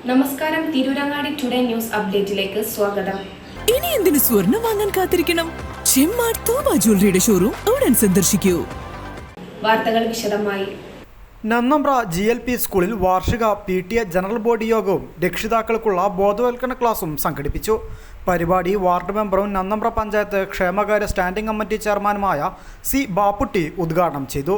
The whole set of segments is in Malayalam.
നമസ്കാരം, തിരൂരങ്ങാടി ടുഡേ ന്യൂസ് അപ്ഡേറ്റിലേക്ക് സ്വാഗതം. ഇനി എന്തിനു സ്വർണം വാങ്ങാൻ കാത്തിരിക്കണം? ചെമ്മാട് തോമ ജ്വല്ലറിയുടെ ഷോറൂം ഉടൻ സന്ദർശിക്കൂ. വാർത്തകൾ വിശദമായി. നന്നമ്പ്ര GLP സ്കൂളിൽ വാർഷിക PTA ജനറൽ ബോഡി യോഗവും രക്ഷിതാക്കൾക്കുള്ള ബോധവൽക്കരണ ക്ലാസും സംഘടിപ്പിച്ചു. പരിപാടി വാർഡ് മെമ്പറും നന്നമ്പ്ര പഞ്ചായത്ത് ക്ഷേമകാര്യ സ്റ്റാൻഡിംഗ് കമ്മിറ്റി ചെയർമാനുമായ C. ബാപ്പുട്ടി ഉദ്ഘാടനം ചെയ്തു.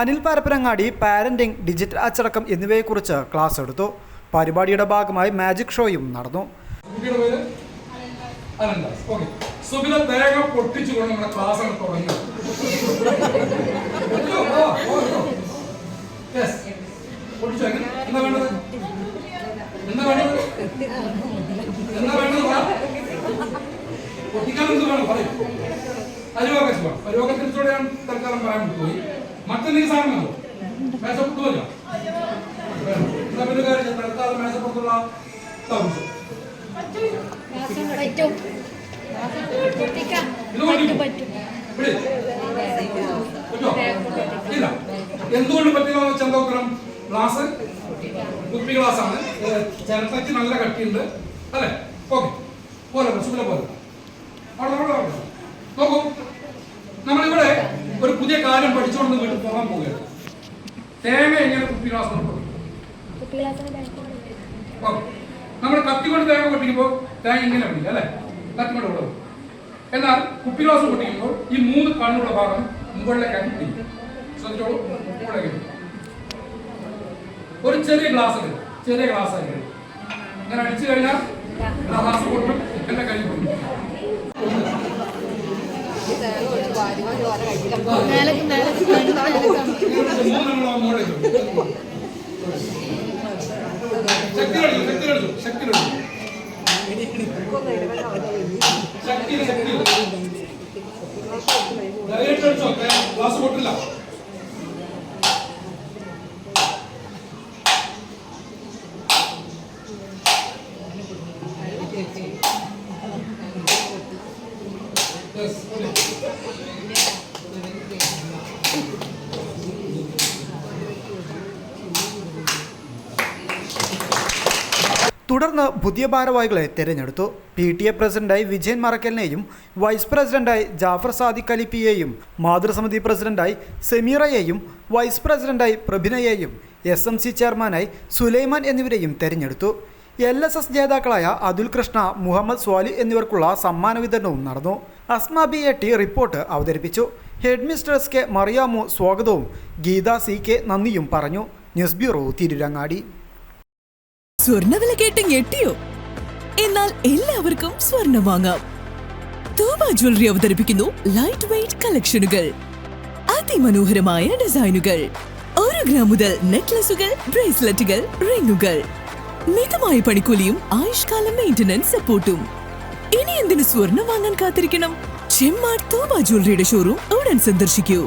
അനിൽ പരപ്പനങ്ങാടി പാരന്റിംഗ്, ഡിജിറ്റൽ അച്ചടക്കം എന്നിവയെക്കുറിച്ച് ക്ലാസ് എടുത്തു. പരിപാടിയുടെ ഭാഗമായി മാജിക് ഷോയും നടന്നു. പരിയോഗത്തിലൂടെയാണ് തൽക്കാലം പറയാൻ പോയി. മറ്റെന്തെങ്കിലും സാധനമല്ലോ മേശപ്പുറത്തുമല്ലോ തൽക്കാലം മേശപ്പുറത്തുള്ള ഇല്ല. എന്തുകൊണ്ട് പറ്റില്ല ചന്തോത്തരം ഗ്ലാസ് കുപ്പി ഗ്ലാസ് ആണ്. ചിരട്ടയ്ക്ക് നല്ല കട്ടിയുണ്ട് അല്ലെ? ഓക്കെ, പോലെ സുഖല പോലെ നോക്കൂ. നമ്മളിവിടെ ഒരു പുതിയ കാര്യം പഠിച്ചുകൊണ്ട് വീട്ടിൽ പോകാൻ പോവുകയാണ്. തേങ്ങ എങ്ങനെ കുപ്പി ഗ്ലാസ് നമ്മൾ കത്തിക്കൊണ്ട് തേങ്ങ പൊട്ടിക്കുമ്പോൾ തേങ്ങ ഇങ്ങനെ പൊട്ടിക്കും അല്ലെ? കത്തിക്കൊണ്ട് കൊടുക്കും. എന്നാൽ കുപ്പി ഗ്ലാസ് പൊട്ടിക്കുമ്പോൾ ഈ 3 കണ്ണുള്ള ഭാഗം മുകളിലേക്കാണ് പൊട്ടിക്കും. ശ്രദ്ധിച്ചോളൂ, മുകളിലേക്ക്. ഒരു ചെറിയ ഗ്ലാസ് ആയിരിക്കും. ഇങ്ങനെ അടിച്ചു കഴിഞ്ഞാൽ ഗ്ലാസ് പൊട്ടും, എന്റെ കൈ പൊട്ടും. ഗ്ലാസ് പൊട്ടില്ല. തുടർന്ന് പുതിയ ഭാരവാഹികളെ തിരഞ്ഞെടുത്തു. PTA പ്രസിഡന്റായി വിജയൻ മറക്കലിനെയും വൈസ് പ്രസിഡന്റായി ജാഫർ സാദിഖ് അലി PAയും മാതൃസമിതി പ്രസിഡന്റായി സെമീറയെയും വൈസ് പ്രസിഡന്റായി പ്രഭിനയെയും SMC ചെയർമാനായി സുലൈമാൻ എന്നിവരെയും തിരഞ്ഞെടുത്തു. LSS ജേതാക്കളായ അതുൽ കൃഷ്ണ, മുഹമ്മദ് സ്വാലി എന്നിവർക്കുള്ള സമ്മാന വിതരണവും നടന്നു. അസ്മ BAT റിപ്പോർട്ട് അവതരിപ്പിച്ചു. Head mistress K. മറിയാമു സ്വാഗതവും ഗീത CK നന്ദിയും പറഞ്ഞു. News bureau, Tirurangadi. സ്വർണ്ണവില കേട്ട് ഞെട്ടിയോ? എന്നാൽ എല്ലാവർക്കും സ്വർണം വാങ്ങാം. തോമ ജ്വല്ലറി അവതരിപ്പിക്കുന്നു ലൈറ്റ് വെയ്റ്റ് കളക്ഷനുകൾ, അതിമനോഹരമായ ഡിസൈനുകൾ. 1 ഗ്രാം മുതൽ നെക്ലസുകൾ, ബ്രേസ്ലെറ്റുകൾ, റിങ്ങുകൾ, മിതമായ പണിക്കൂലിയും ആയുഷ്കാലം മെയിന്റനൻസ് സപ്പോർട്ടും. ഇനി എന്തിനു സ്വർണം വാങ്ങാൻ കാത്തിരിക്കണം? ചെമ്മാട് തോമ ജ്വല്ലറിയുടെ ഷോറൂം ഉടൻ സന്ദർശിക്കൂ.